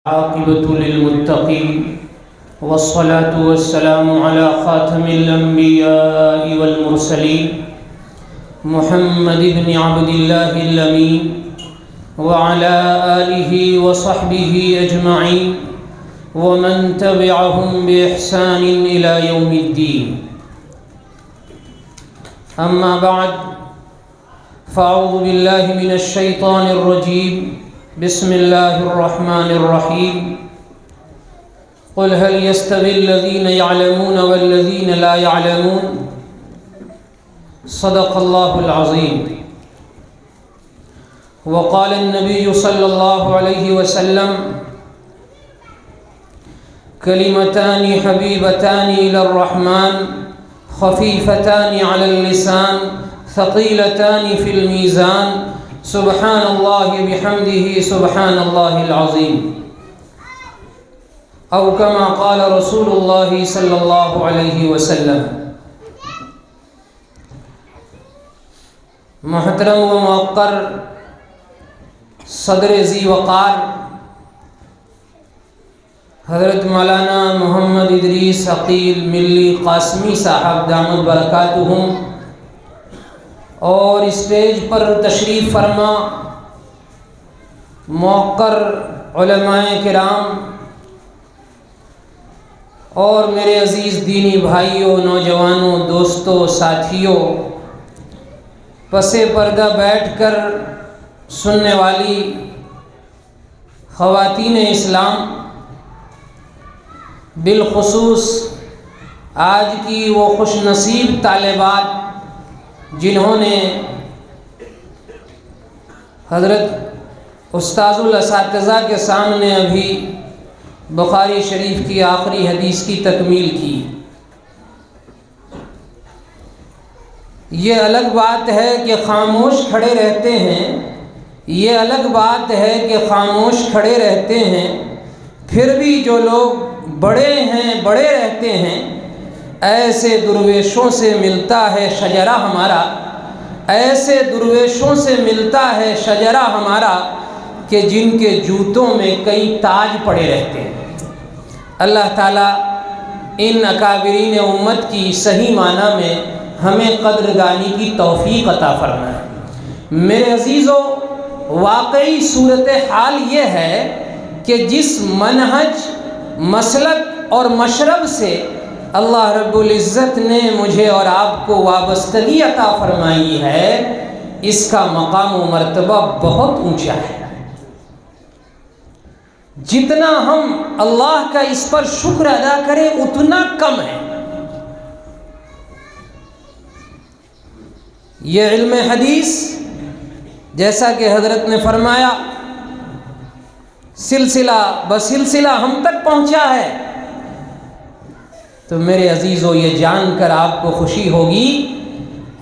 عاقبة للمتقين والصلاة والسلام على خاتم الأنبياء والمرسلين محمد بن عبد الله الأمين وعلى آله وصحبه أجمعين ومن تبعهم بإحسان إلى يوم الدين. أما بعد فأعوذ بالله من الشيطان الرجيم. بسم الله الرحمن الرحيم. قل هل يستوي الذين يعلمون والذين لا يعلمون. صدق الله العظيم. وقال النبي صلى الله عليه وسلم: كلمتان حبيبتان إلى الرحمن خفيفتان على اللسان ثقيلتان في الميزان سبحان الله بحمده سبحان الله العظيم. او كما قال رسول الله صلی اللہ علیہ وسلم. محترم و موقر صدر ذی وقار حضرت مولانا محمد ادریس عقیل ملی قاسمی صاحب دامت برکاتہم، اور اسٹیج پر تشریف فرما موقر علماء کرام اور میرے عزیز دینی بھائیوں، نوجوانوں، دوستوں، ساتھیوں، پس پردہ بیٹھ کر سننے والی خواتین اسلام، بالخصوص آج کی وہ خوش نصیب طالبات جنہوں نے حضرت استاذ الاساتذہ کے سامنے ابھی بخاری شریف کی آخری حدیث کی تکمیل کی. یہ الگ بات ہے کہ خاموش کھڑے رہتے ہیں، یہ الگ بات ہے کہ خاموش کھڑے رہتے ہیں، پھر بھی جو لوگ بڑے ہیں بڑے رہتے ہیں، ایسے درویشوں سے ملتا ہے شجرہ ہمارا، ایسے درویشوں سے ملتا ہے شجرہ ہمارا کہ جن کے جوتوں میں کئی تاج پڑے رہتے ہیں. اللہ تعالیٰ ان اکابرین امت کی صحیح معنی میں ہمیں قدردانی کی توفیق عطا فرمائے. میرے عزیزو، واقعی صورتحال یہ ہے کہ جس منہج، مسلک اور مشرب سے اللہ رب العزت نے مجھے اور آپ کو وابستگی عطا فرمائی ہے، اس کا مقام و مرتبہ بہت اونچا ہے. جتنا ہم اللہ کا اس پر شکر ادا کریں اتنا کم ہے. یہ علم حدیث جیسا کہ حضرت نے فرمایا سلسلہ بسلسلہ ہم تک پہنچا ہے. تو میرے عزیزو، یہ جان کر آپ کو خوشی ہوگی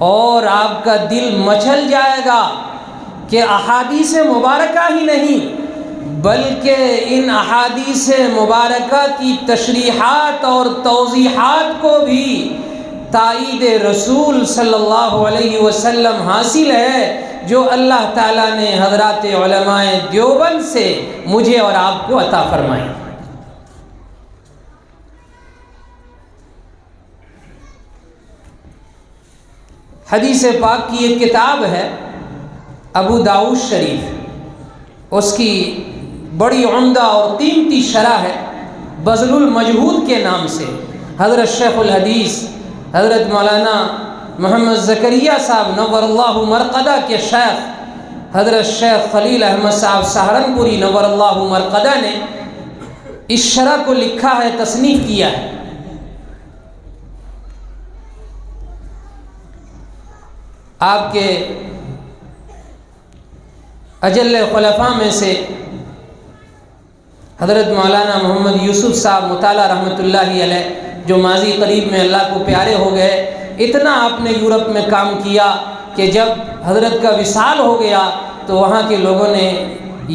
اور آپ کا دل مچل جائے گا کہ احادیث مبارکہ ہی نہیں بلکہ ان احادیث مبارکہ کی تشریحات اور توضیحات کو بھی تائید رسول صلی اللہ علیہ وسلم حاصل ہے، جو اللہ تعالیٰ نے حضرات علماء دیوبند سے مجھے اور آپ کو عطا فرمائی. حدیث پاک کی ایک کتاب ہے ابو داؤد شریف، اس کی بڑی عمدہ اور قیمتی شرح ہے بذل المجہود کے نام سے. حضرت شیخ الحدیث حضرت مولانا محمد زکریا صاحب نور اللہ مرقدہ کے شیخ حضرت شیخ خلیل احمد صاحب سہارنپوری نور اللہ مرقدہ نے اس شرح کو لکھا ہے، تصنیف کیا ہے. آپ کے اجل خلفاء میں سے حضرت مولانا محمد یوسف صاحب مطالعہ رحمۃ اللہ علیہ، جو ماضی قریب میں اللہ کو پیارے ہو گئے، اتنا آپ نے یورپ میں کام کیا کہ جب حضرت کا وصال ہو گیا تو وہاں کے لوگوں نے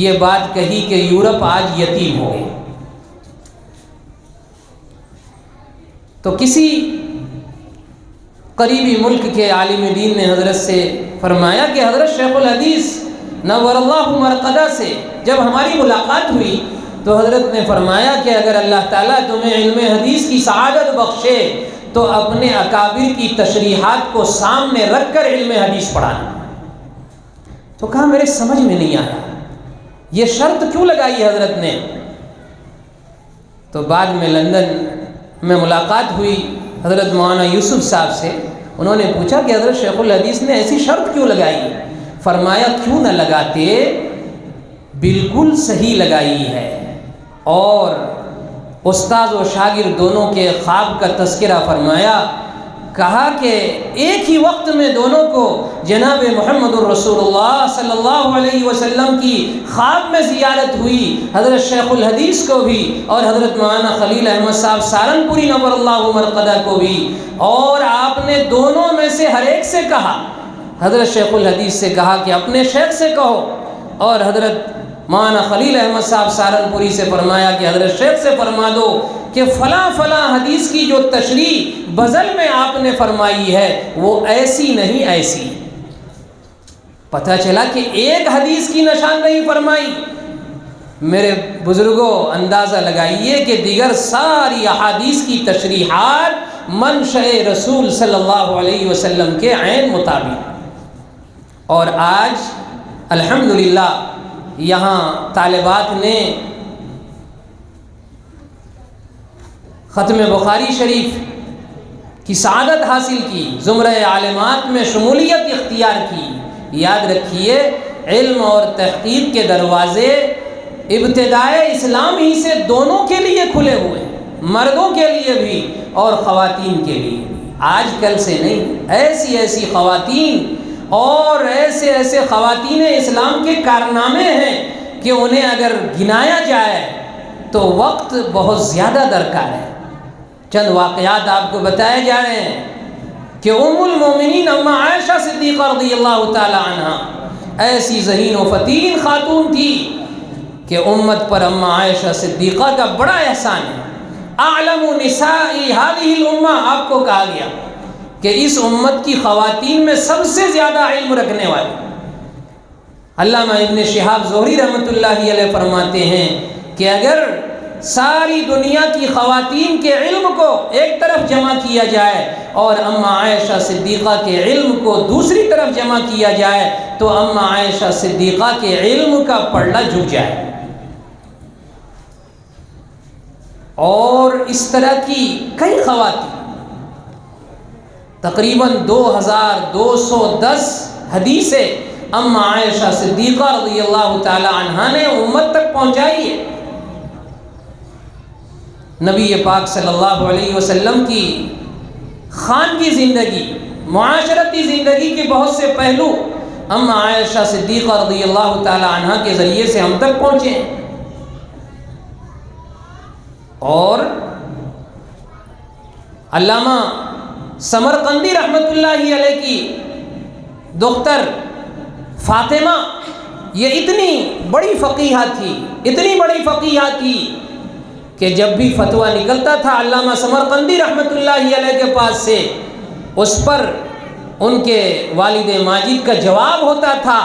یہ بات کہی کہ یورپ آج یتیم ہو گئی. تو کسی قریبی ملک کے عالم دین نے حضرت سے فرمایا کہ حضرت شیخ الحدیث نور اللہ مرقدہ سے جب ہماری ملاقات ہوئی تو حضرت نے فرمایا کہ اگر اللہ تعالیٰ تمہیں علم حدیث کی سعادت بخشے تو اپنے اکابر کی تشریحات کو سامنے رکھ کر علم حدیث پڑھانا۔ تو کہا میرے سمجھ میں نہیں آیا یہ شرط کیوں لگائی حضرت نے؟ تو بعد میں لندن میں ملاقات ہوئی حضرت مولانا یوسف صاحب سے، انہوں نے پوچھا کہ حضرت شیخ الحدیث نے ایسی شرط کیوں لگائی؟ فرمایا کیوں نہ لگاتے، بالکل صحیح لگائی ہے۔ اور استاد و شاگرد دونوں کے خواب کا تذکرہ فرمایا، کہا کہ ایک ہی وقت میں دونوں کو جناب محمد الرسول اللہ صلی اللہ علیہ وسلم کی خواب میں زیارت ہوئی، حضرت شیخ الحدیث کو بھی اور حضرت مولانا خلیل احمد صاحب سہارنپوری نور اللہ مرقدہ کو بھی، اور آپ نے دونوں میں سے ہر ایک سے کہا، حضرت شیخ الحدیث سے کہا کہ اپنے شیخ سے کہو، اور حضرت مولانا خلیل احمد صاحب سہارنپوری سے فرمایا کہ حضرت شیخ سے فرما دو کہ فلاں فلاں حدیث کی جو تشریح بزل میں آپ نے فرمائی ہے وہ ایسی نہیں ایسی۔ پتہ چلا کہ ایک حدیث کی نشان نہیں فرمائی۔ میرے بزرگوں اندازہ لگائیے کہ دیگر ساری احادیث کی تشریحات منشأ رسول صلی اللہ علیہ وسلم کے عین مطابق۔ اور آج الحمدللہ یہاں طالبات نے ختم بخاری شریف کی سعادت حاصل کی، زمرہ عالمات میں شمولیت اختیار کی۔ یاد رکھیے علم اور تحقیق کے دروازے ابتدائے اسلام ہی سے دونوں کے لیے کھلے ہوئے ہیں، مردوں کے لیے بھی اور خواتین کے لیے بھی۔ آج کل سے نہیں، ایسی ایسی خواتین اور ایسے ایسے خواتین اسلام کے کارنامے ہیں کہ انہیں اگر گنایا جائے تو وقت بہت زیادہ درکار ہے۔ چند واقعات آپ کو بتائے جا رہے ہیں کہ ام المومنین اما عائشہ صدیقہ رضی اللہ تعالی عنہ ایسی ذہین و فتین خاتون تھی کہ امت پر اما عائشہ صدیقہ کا بڑا احسان ہے۔ اعلم نساء هذه الامہ، آپ کو کہا گیا کہ اس امت کی خواتین میں سب سے زیادہ علم رکھنے والی۔ علامہ ابن شہاب زہری رحمۃ اللہ علیہ فرماتے ہیں کہ اگر ساری دنیا کی خواتین کے علم کو ایک طرف جمع کیا جائے اور اما عائشہ صدیقہ کے علم کو دوسری طرف جمع کیا جائے تو اما عائشہ صدیقہ کے علم کا پلڑا جھک جائے۔ اور اس طرح کی کئی خواتین، تقریباً 2210 حدیثیں اما عائشہ صدیقہ رضی اللہ تعالی عنہا نے امت تک پہنچائی ہے۔ نبی پاک صلی اللہ علیہ وسلم کی خانگی زندگی، معاشرتی زندگی کے بہت سے پہلو اما عائشہ صدیقہ رضی اللہ تعالی عنہا کے ذریعے سے ہم تک پہنچے ہیں۔ اور علامہ سمرقندی رحمۃ اللہ علیہ کی دختر فاطمہ، یہ اتنی بڑی فقیہہ تھی، اتنی بڑی فقیہہ تھی کہ جب بھی فتویٰ نکلتا تھا علامہ سمرقندی رحمۃ اللہ علیہ کے پاس سے، اس پر ان کے والد ماجد کا جواب ہوتا تھا،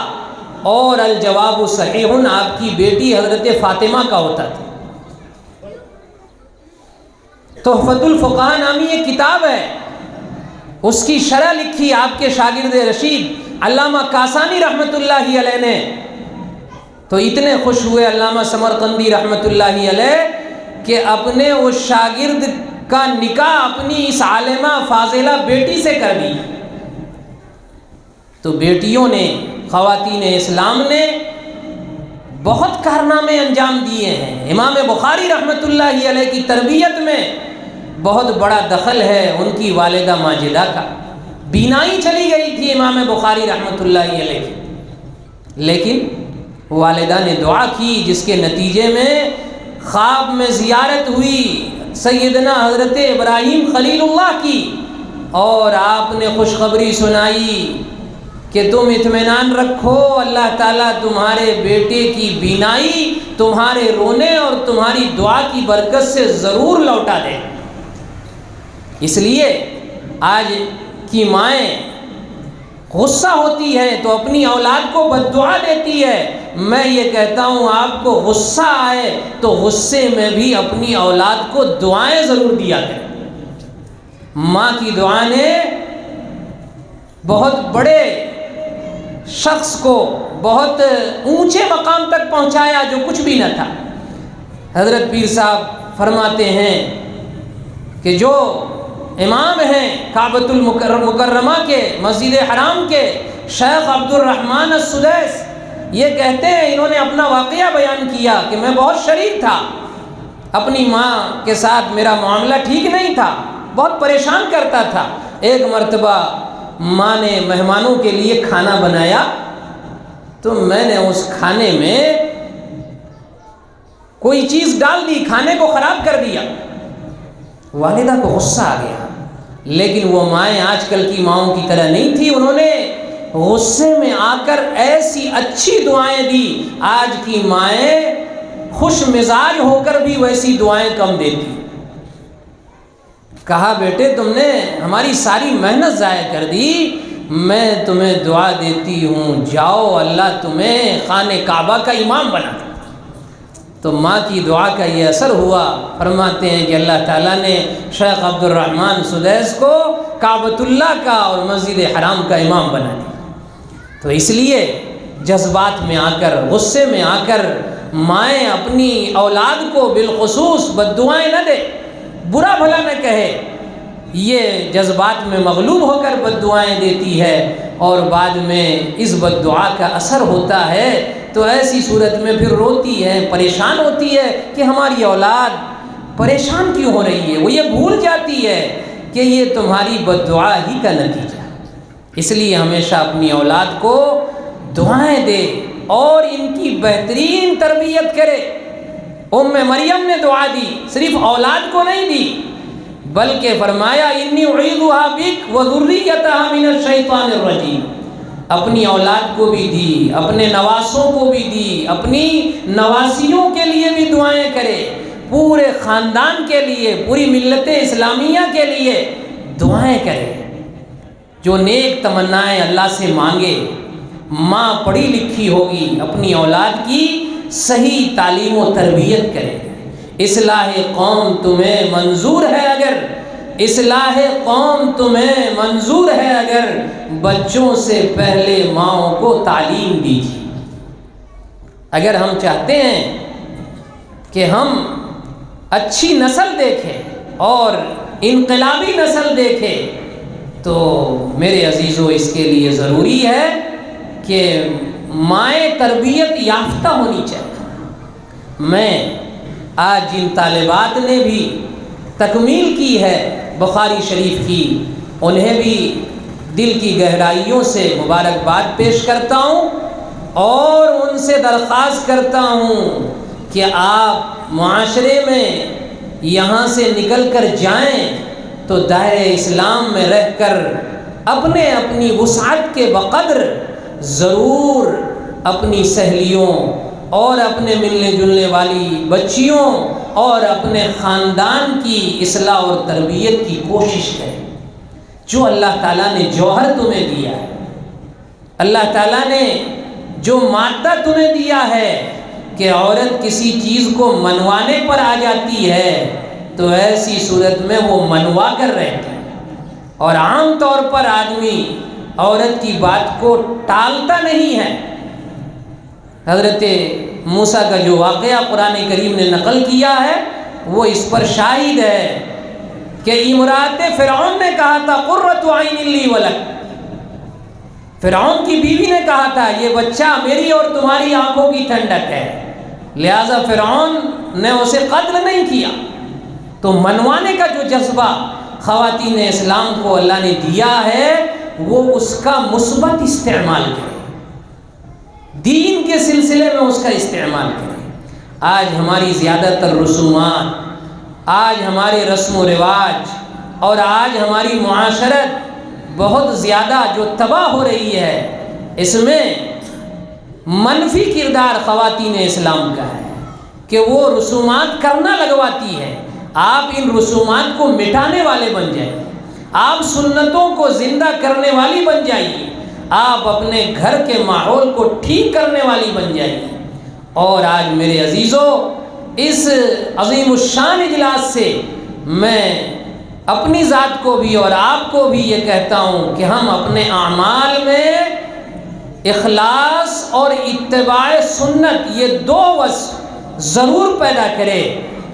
اور الجواب صحیح آپ کی بیٹی حضرت فاطمہ کا ہوتا تھا۔ تحفۃ الفقہاء نامی ایک کتاب ہے، اس کی شرح لکھی آپ کے شاگرد رشید علامہ کاسانی رحمۃ اللہ علیہ نے، تو اتنے خوش ہوئے علامہ سمرقندی رحمۃ اللہ علیہ کہ اپنے اس شاگرد کا نکاح اپنی اس عالمہ فاضلہ بیٹی سے کر دی۔ تو بیٹیوں نے، خواتین اسلام نے بہت کارنامے انجام دیے ہیں۔ امام بخاری رحمۃ اللہ علیہ کی تربیت میں بہت بڑا دخل ہے ان کی والدہ ماجدہ کا۔ بینائی چلی گئی تھی امام بخاری رحمۃ اللہ علیہ کی، لیکن والدہ نے دعا کی جس کے نتیجے میں خواب میں زیارت ہوئی سیدنا حضرت ابراہیم خلیل اللہ کی، اور آپ نے خوشخبری سنائی کہ تم اطمینان رکھو، اللہ تعالیٰ تمہارے بیٹے کی بینائی تمہارے رونے اور تمہاری دعا کی برکت سے ضرور لوٹا دے۔ اس لیے آج کی مائیں غصہ ہوتی ہے تو اپنی اولاد کو بد دعا دیتی ہے. میں یہ کہتا ہوں آپ کو غصہ آئے تو غصے میں بھی اپنی اولاد کو دعائیں ضرور دیا کریں. ماں کی دعا نے بہت بڑے شخص کو بہت اونچے مقام تک پہنچایا جو کچھ بھی نہ تھا. حضرت پیر صاحب فرماتے ہیں کہ جو امام ہیں کعبۃ المکرمہ کے مسجد حرام کے شیخ عبد الرحمن السدیس، یہ کہتے ہیں، انہوں نے اپنا واقعہ بیان کیا کہ میں بہت شریک تھا، اپنی ماں کے ساتھ میرا معاملہ ٹھیک نہیں تھا، بہت پریشان کرتا تھا. ایک مرتبہ ماں نے مہمانوں کے لیے کھانا بنایا تو میں نے اس کھانے میں کوئی چیز ڈال دی، کھانے کو خراب کر دیا. والدہ کو غصہ آ گیا، لیکن وہ مائیں آج کل کی ماؤں کی طرح نہیں تھی. انہوں نے غصے میں آ کر ایسی اچھی دعائیں دی. آج کی مائیں خوش مزاج ہو کر بھی ویسی دعائیں کم دیتی. کہا بیٹے تم نے ہماری ساری محنت ضائع کر دی، میں تمہیں دعا دیتی ہوں، جاؤ اللہ تمہیں خانہ کعبہ کا امام بنا دے. تو ماں کی دعا کا یہ اثر ہوا. فرماتے ہیں کہ اللہ تعالیٰ نے شیخ عبد الرحمن سدیس کو کعبۃ اللہ کا اور مسجد حرام کا امام بنا دیا. تو اس لیے جذبات میں آ کر، غصے میں آ کر مائیں اپنی اولاد کو بالخصوص بد دعائیں نہ دے، برا بھلا نہ کہے. یہ جذبات میں مغلوب ہو کر بد دعائیں دیتی ہے اور بعد میں اس بد دعا کا اثر ہوتا ہے تو ایسی صورت میں پھر روتی ہے، پریشان ہوتی ہے کہ ہماری اولاد پریشان کیوں ہو رہی ہے. وہ یہ بھول جاتی ہے کہ یہ تمہاری بد دعا ہی کا نتیجہ ہے. اس لیے ہمیشہ اپنی اولاد کو دعائیں دے اور ان کی بہترین تربیت کرے. مریم نے دعا دی، صرف اولاد کو نہیں دی بلکہ فرمایا انی اعیذها بک وذریتها من الشیطان الرجیم. اپنی اولاد کو بھی دی، اپنے نواسوں کو بھی دی، اپنی نواسیوں کے لیے بھی دعائیں کرے، پورے خاندان کے لیے، پوری ملت اسلامیہ کے لیے دعائیں کرے. جو نیک تمنائیں اللہ سے مانگے. ماں پڑھی لکھی ہوگی، اپنی اولاد کی صحیح تعلیم و تربیت کرے. اصلاح قوم تمہیں منظور ہے اگر، اصلاح قوم تمہیں منظور ہے اگر، بچوں سے پہلے ماؤں کو تعلیم دیجیے. اگر ہم چاہتے ہیں کہ ہم اچھی نسل دیکھیں اور انقلابی نسل دیکھیں تو میرے عزیزو اس کے لیے ضروری ہے کہ مائیں تربیت یافتہ ہونی چاہیے. میں آج جن طالبات نے بھی تکمیل کی ہے بخاری شریف کی، انہیں بھی دل کی گہرائیوں سے مبارکباد پیش کرتا ہوں اور ان سے درخواست کرتا ہوں کہ آپ معاشرے میں یہاں سے نکل کر جائیں تو دائرہ اسلام میں رہ کر اپنی وسعت کے بقدر ضرور اپنی سہیلیوں اور اپنے ملنے جلنے والی بچیوں اور اپنے خاندان کی اصلاح اور تربیت کی کوشش کریں. جو اللہ تعالیٰ نے جوہر تمہیں دیا ہے، اللہ تعالیٰ نے جو مادہ تمہیں دیا ہے کہ عورت کسی چیز کو منوانے پر آ جاتی ہے تو ایسی صورت میں وہ منوا کر رہتی ہے. اور عام طور پر آدمی عورت کی بات کو ٹالتا نہیں ہے. حضرت موسیٰ کا جو واقعہ قرآن کریم نے نقل کیا ہے وہ اس پر شاہد ہے کہ امرأت فرعون نے کہا تھا قرۃ عین لی ولک. فرعون کی بیوی نے کہا تھا یہ بچہ میری اور تمہاری آنکھوں کی ٹھنڈک ہے، لہذا فرعون نے اسے قتل نہیں کیا. تو منوانے کا جو جذبہ خواتین اسلام کو اللہ نے دیا ہے وہ اس کا مثبت استعمال کرے، دین کے سلسلے میں اس کا استعمال کرے. آج ہماری زیادہ تر رسومات، آج ہمارے رسم و رواج اور آج ہماری معاشرت بہت زیادہ جو تباہ ہو رہی ہے اس میں منفی کردار خواتین اسلام کا ہے کہ وہ رسومات کرنا لگواتی ہے. آپ ان رسومات کو مٹانے والے بن جائیں، آپ سنتوں کو زندہ کرنے والی بن جائیے، آپ اپنے گھر کے ماحول کو ٹھیک کرنے والی بن جائیے۔ اور آج میرے عزیزوں، اس عظیم الشان اجلاس سے میں اپنی ذات کو بھی اور آپ کو بھی یہ کہتا ہوں کہ ہم اپنے اعمال میں اخلاص اور اتباع سنت، یہ دو وصف ضرور پیدا کرے۔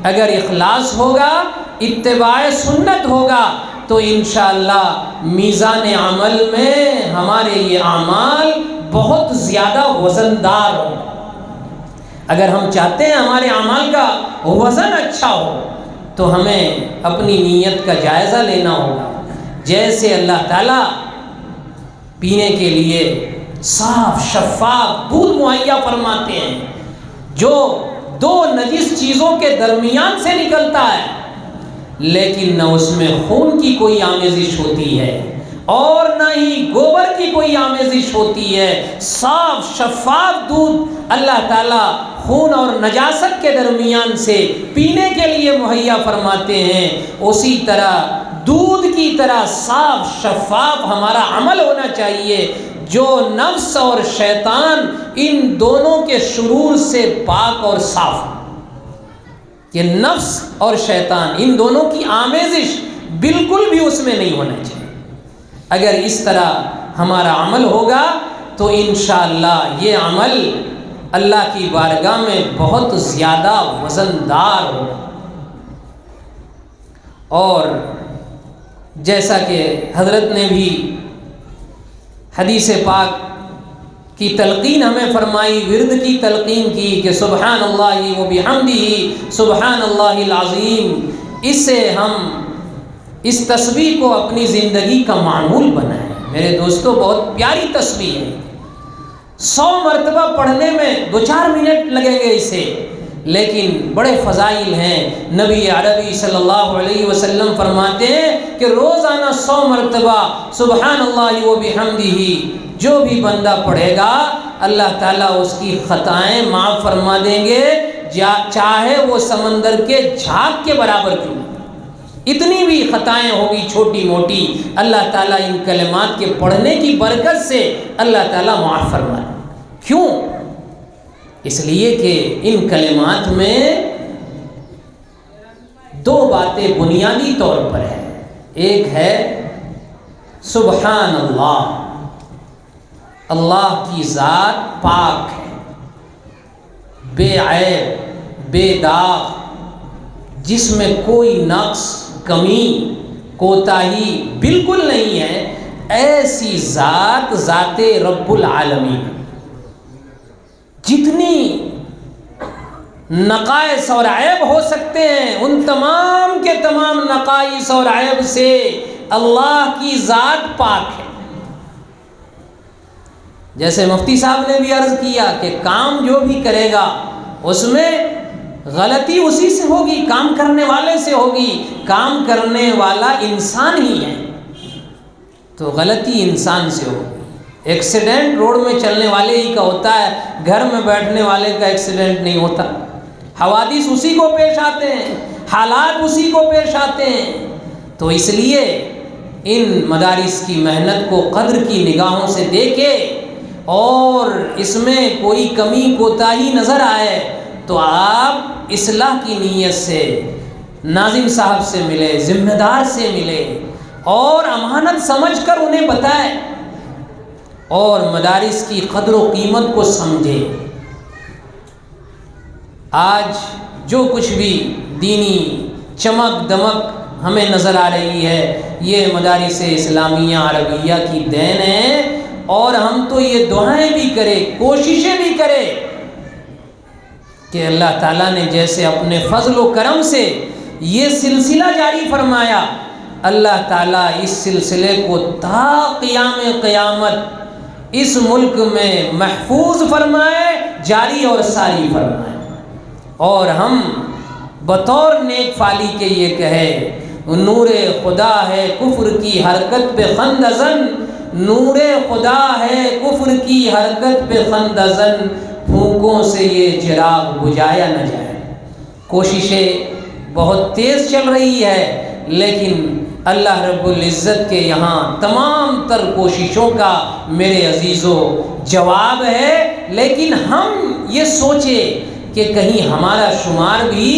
اگر اخلاص ہوگا، اتباع سنت ہوگا، تو انشاءاللہ میزان عمل میں ہمارے یہ اعمال بہت زیادہ وزندار ہوں۔ اگر ہم چاہتے ہیں ہمارے اعمال کا وزن اچھا ہو تو ہمیں اپنی نیت کا جائزہ لینا ہوگا۔ جیسے اللہ تعالیٰ پینے کے لیے صاف شفاف دودھ مہیا فرماتے ہیں جو دو نجس چیزوں کے درمیان سے نکلتا ہے، لیکن نہ اس میں خون کی کوئی آمیزش ہوتی ہے اور نہ ہی گوبر کی کوئی آمیزش ہوتی ہے، صاف شفاف دودھ اللہ تعالیٰ خون اور نجاست کے درمیان سے پینے کے لیے مہیا فرماتے ہیں۔ اسی طرح دودھ کی طرح صاف شفاف ہمارا عمل ہونا چاہیے، جو نفس اور شیطان ان دونوں کے شرور سے پاک اور صاف ہو، کہ نفس اور شیطان ان دونوں کی آمیزش بالکل بھی اس میں نہیں ہونا چاہیے۔ اگر اس طرح ہمارا عمل ہوگا تو انشاءاللہ یہ عمل اللہ کی بارگاہ میں بہت زیادہ وزندار ہوگا۔ اور جیسا کہ حضرت نے بھی حدیث پاک کی تلقین ہمیں فرمائی، ورد کی تلقین کی کہ سبحان اللہ و بحمدہ سبحان اللہ العظیم، اس سے ہم اس تسبیح کو اپنی زندگی کا معمول بنائیں۔ میرے دوستو، بہت پیاری تسبیح ہے، 100 مرتبہ پڑھنے میں 2-4 منٹ لگیں گے اسے، لیکن بڑے فضائل ہیں۔ نبی عربی صلی اللہ علیہ وسلم فرماتے ہیں کہ روزانہ 100 مرتبہ سبحان اللہ و بحمدہ جو بھی بندہ پڑھے گا، اللہ تعالیٰ اس کی خطائیں معاف فرما دیں گے، چاہے وہ سمندر کے جھاگ کے برابر کیوں، اتنی بھی خطائیں ہوگی چھوٹی موٹی، اللہ تعالیٰ ان کلمات کے پڑھنے کی برکت سے اللہ تعالیٰ معاف فرما دیں۔ کیوں؟ اس لیے کہ ان کلمات میں 2 باتیں بنیادی طور پر ہیں۔ ایک ہے سبحان اللہ، اللہ کی ذات پاک ہے، بے عیب بے داغ، جس میں کوئی نقص کمی کوتاہی بالکل نہیں ہے۔ ایسی ذات ذات رب العالمین، جتنی نقائص اور عیب ہو سکتے ہیں ان تمام کے تمام نقائص اور عیب سے اللہ کی ذات پاک ہے۔ جیسے مفتی صاحب نے بھی عرض کیا کہ کام جو بھی کرے گا اس میں غلطی اسی سے ہوگی، کام کرنے والے سے ہوگی، کام کرنے والا انسان ہی ہے تو غلطی انسان سے ہوگی۔ ایکسیڈنٹ روڈ میں چلنے والے ہی کا ہوتا ہے، گھر میں بیٹھنے والے کا ایکسیڈنٹ نہیں ہوتا۔ حوادث اسی کو پیش آتے ہیں، حالات اسی کو پیش آتے ہیں۔ تو اس لیے ان مدارس کی محنت کو قدر کی نگاہوں سے دیکھے، اور اس میں کوئی کمی کوتاہی نظر آئے تو آپ اصلاح کی نیت سے ناظم صاحب سے ملے، ذمہ دار سے ملے اور امانت سمجھ کر انہیں بتائیں اور مدارس کی قدر و قیمت کو سمجھے۔ آج جو کچھ بھی دینی چمک دمک ہمیں نظر آ رہی ہے یہ مدارس اسلامیہ عربیہ کی دین ہے، اور ہم تو یہ دعائیں بھی کریں، کوششیں بھی کریں کہ اللہ تعالیٰ نے جیسے اپنے فضل و کرم سے یہ سلسلہ جاری فرمایا، اللہ تعالیٰ اس سلسلے کو تا قیام قیامت اس ملک میں محفوظ فرمائے، جاری اور ساری فرمائے، اور ہم بطور نیک فالی کے یہ کہے نور خدا ہے کفر کی حرکت پہ خندزن، نور خدا ہے کفر کی حرکت پہ خندزن، پھونکوں سے یہ چراغ بجھایا نہ جائے۔ کوششیں بہت تیز چل رہی ہے، لیکن اللہ رب العزت کے یہاں تمام تر کوششوں کا میرے عزیزو جواب ہے، لیکن ہم یہ سوچیں کہ کہیں ہمارا شمار بھی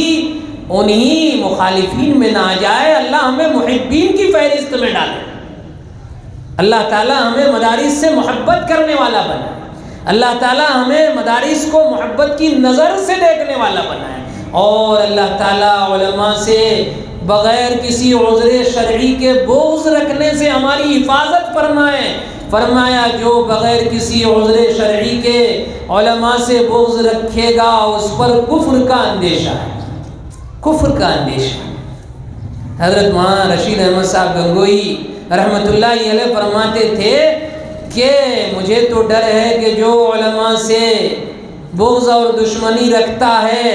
انہی مخالفین میں نہ آ جائے۔ اللہ ہمیں محبین کی فہرست میں ڈالے، اللہ تعالیٰ ہمیں مدارس سے محبت کرنے والا بنائے، اللہ تعالیٰ ہمیں مدارس کو محبت کی نظر سے دیکھنے والا بنائے، اور اللہ تعالیٰ علماء سے بغیر کسی عذر شرعی کے بغض رکھنے سے ہماری حفاظت فرمائے۔ فرمایا جو بغیر کسی عذر شرعی کے علماء سے بغض رکھے گا اس پر کفر کا اندیشہ ہے، کفر کا اندیشہ۔ حضرت مولانا رشید احمد صاحب گنگوئی رحمۃ اللہ علیہ فرماتے تھے کہ مجھے تو ڈر ہے کہ جو علماء سے بغض اور دشمنی رکھتا ہے،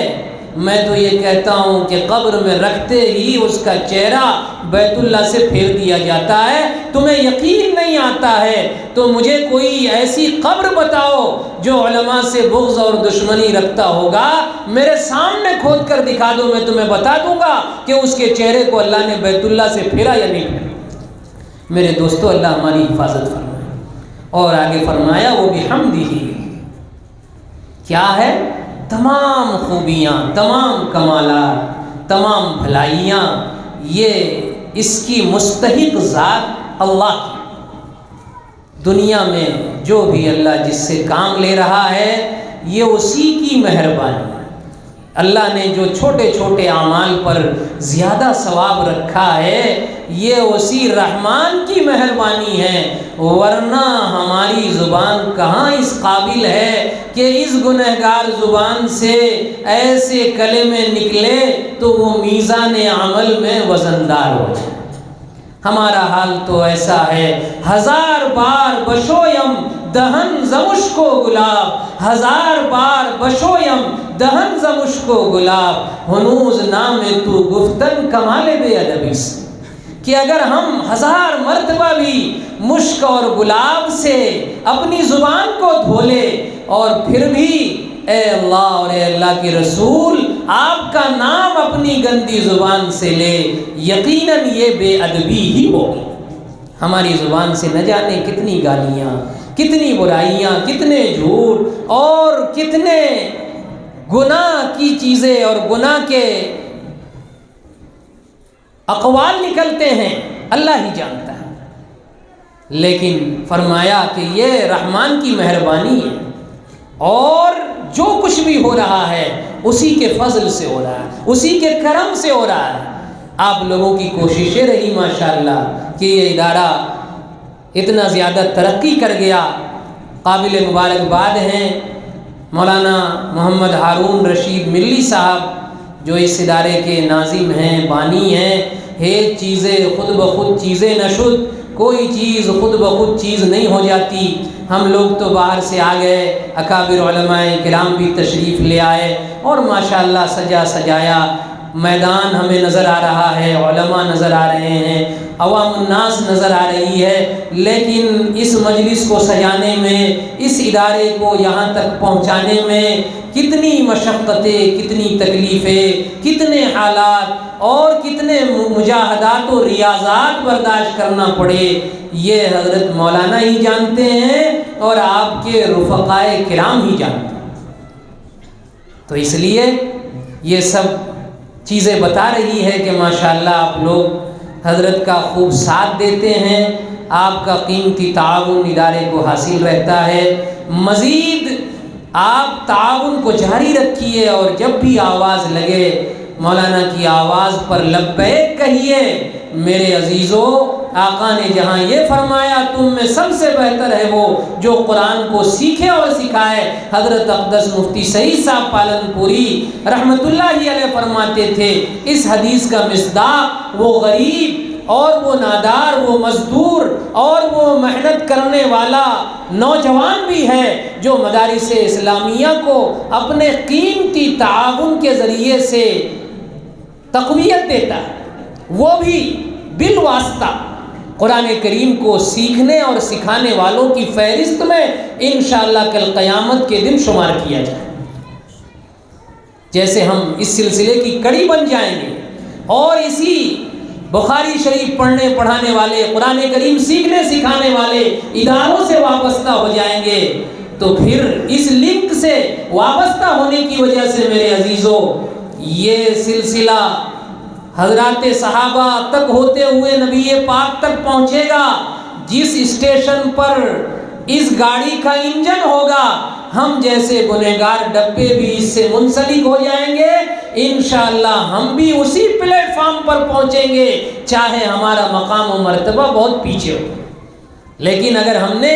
میں تو یہ کہتا ہوں کہ قبر میں رکھتے ہی اس کا چہرہ بیت اللہ سے پھیر دیا جاتا ہے۔ تمہیں یقین نہیں آتا ہے تو مجھے کوئی ایسی قبر بتاؤ جو علماء سے بغض اور دشمنی رکھتا ہوگا، میرے سامنے کھود کر دکھا دو، میں تمہیں بتا دوں گا کہ اس کے چہرے کو اللہ نے بیت اللہ سے پھیرا یا نہیں پھیرا۔ میرے دوستو، اللہ ہماری حفاظت فرمائے۔ اور آگے فرمایا وہ بحمدہ، کیا ہے؟ تمام خوبیاں، تمام کمالات، تمام بھلائیاں یہ اس کی مستحق ذات اللہ کی۔ دنیا میں جو بھی اللہ جس سے کام لے رہا ہے یہ اسی کی مہربانی ہے۔ اللہ نے جو چھوٹے چھوٹے اعمال پر زیادہ ثواب رکھا ہے یہ اسی رحمان کی مہربانی ہے، ورنہ ہماری زبان کہاں اس قابل ہے کہ اس گنہگار زبان سے ایسے کلمے نکلے تو وہ میزان عمل میں وزندار ہو جائے۔ ہمارا حال تو ایسا ہے، ہزار بار بشویم دہن زمش کو گلاب، ہزار بار بشویم دہن زمش کو گلاب، ہنوز نام تو گفتن کمال بے ادبی سے، کہ اگر ہم ہزار مرتبہ بھی مشک اور گلاب سے اپنی زبان کو دھو لے اور پھر بھی اے اللہ اور اے اللہ کے رسول آپ کا نام اپنی گندی زبان سے لے، یقیناً یہ بے ادبی ہی ہوگی۔ ہماری زبان سے نہ جانے کتنی گالیاں، کتنی برائیاں، کتنے جھوٹ اور کتنے گناہ کی چیزیں اور گناہ کے اقوال نکلتے ہیں، اللہ ہی جانتا ہے۔ لیکن فرمایا کہ یہ رحمان کی مہربانی ہے اور جو کچھ بھی ہو رہا ہے اسی کے فضل سے ہو رہا ہے، اسی کے کرم سے ہو رہا ہے۔ آپ لوگوں کی کوششیں رہی ماشاءاللہ کہ یہ ادارہ اتنا زیادہ ترقی کر گیا، قابل مبارکباد ہیں مولانا محمد ہارون رشید ملی صاحب جو اس ادارے کے ناظم ہیں، بانی ہیں۔ ایک چیزیں خود بخود چیزیں نہ شد، کوئی چیز خود بخود چیز نہیں ہو جاتی۔ ہم لوگ تو باہر سے آ گئے، اکابر علماء کرام بھی تشریف لے آئے اور ماشاءاللہ سجا سجایا میدان ہمیں نظر آ رہا ہے، علماء نظر آ رہے ہیں، عوام الناس نظر آ رہی ہے، لیکن اس مجلس کو سجانے میں، اس ادارے کو یہاں تک پہنچانے میں کتنی مشقتیں، کتنی تکلیفیں، کتنے حالات اور کتنے مجاہدات و ریاضات برداشت کرنا پڑے، یہ حضرت مولانا ہی جانتے ہیں اور آپ کے رفقائے کرام ہی جانتے ہیں۔ تو اس لیے یہ سب چیزیں بتا رہی ہے کہ ماشاءاللہ آپ لوگ حضرت کا خوب ساتھ دیتے ہیں، آپ کا قیمتی تعاون ادارے کو حاصل رہتا ہے۔ مزید آپ تعاون کو جاری رکھیے اور جب بھی آواز لگے مولانا کی آواز پر لبیک کہیے۔ میرے عزیزو، آقا نے جہاں یہ فرمایا تم میں سب سے بہتر ہے وہ جو قرآن کو سیکھے اور سکھائے، حضرت اقدس مفتی سعید صاحب پالن پوری رحمۃ اللہ علیہ فرماتے تھے اس حدیث کا مصداق وہ غریب اور وہ نادار، وہ مزدور اور وہ محنت کرنے والا نوجوان بھی ہے جو مدارس اسلامیہ کو اپنے قیمتی تعاون کے ذریعے سے تقویت دیتا ہے، وہ بھی بالواسطہ قرآن کریم کو سیکھنے اور سکھانے والوں کی فہرست میں انشاءاللہ کل قیامت کے دن شمار کیا جائے۔ جیسے ہم اس سلسلے کی کڑی بن جائیں گے اور اسی بخاری شریف پڑھنے پڑھانے والے، قرآن کریم سیکھنے سکھانے والے اداروں سے وابستہ ہو جائیں گے، تو پھر اس لنک سے وابستہ ہونے کی وجہ سے میرے عزیزو یہ سلسلہ حضرات صحابہ تک ہوتے ہوئے نبی پاک تک پہنچے گا۔ جس اسٹیشن پر اس گاڑی کا انجن ہوگا، ہم جیسے گنہگار ڈبے بھی اس سے منسلک ہو جائیں گے، انشاءاللہ ہم بھی اسی پلیٹ فارم پر پہنچیں گے، چاہے ہمارا مقام و مرتبہ بہت پیچھے ہو۔ لیکن اگر ہم نے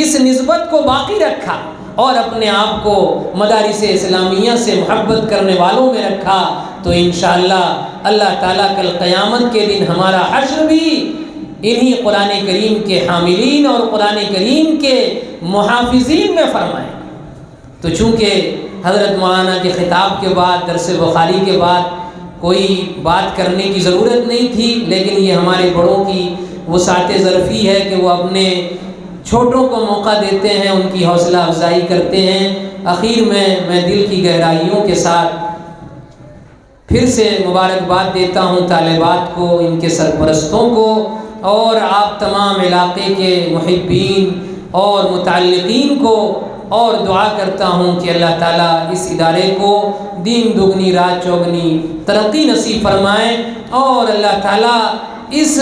اس نسبت کو باقی رکھا اور اپنے آپ کو مدارس اسلامیہ سے محبت کرنے والوں میں رکھا، تو انشاءاللہ اللہ تعالیٰ کل قیامت کے دن ہمارا حشر بھی انہی قرآن کریم کے حاملین اور قرآن کریم کے محافظین میں فرمائے۔ تو چونکہ حضرت مولانا کے خطاب کے بعد، درس بخاری کے بعد کوئی بات کرنے کی ضرورت نہیں تھی، لیکن یہ ہمارے بڑوں کی وسعت ظرفی ہے کہ وہ اپنے چھوٹوں کو موقع دیتے ہیں، ان کی حوصلہ افزائی کرتے ہیں۔ اخیر میں دل کی گہرائیوں کے ساتھ پھر سے مبارکباد دیتا ہوں طالبات کو، ان کے سرپرستوں کو، اور آپ تمام علاقے کے محبین اور متعلقین کو، اور دعا کرتا ہوں کہ اللہ تعالیٰ اس ادارے کو دین دگنی رات چوگنی ترقی نصیب فرمائے، اور اللہ تعالیٰ اس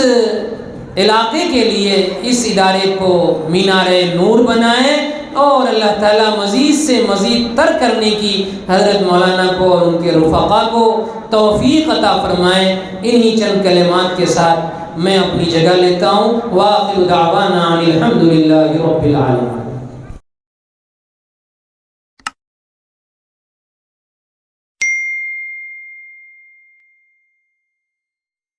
علاقے کے لیے اس ادارے کو مینار نور بنائے، اور اللہ تعالیٰ مزید سے مزید تر کرنے کی حضرت مولانا کو اور ان کے رفقا کو توفیق عطا فرمائے۔ انہی چند کلمات کے ساتھ میں اپنی جگہ لیتا ہوں۔ وآخر دعوانا ان الحمد للہ رب العالمین۔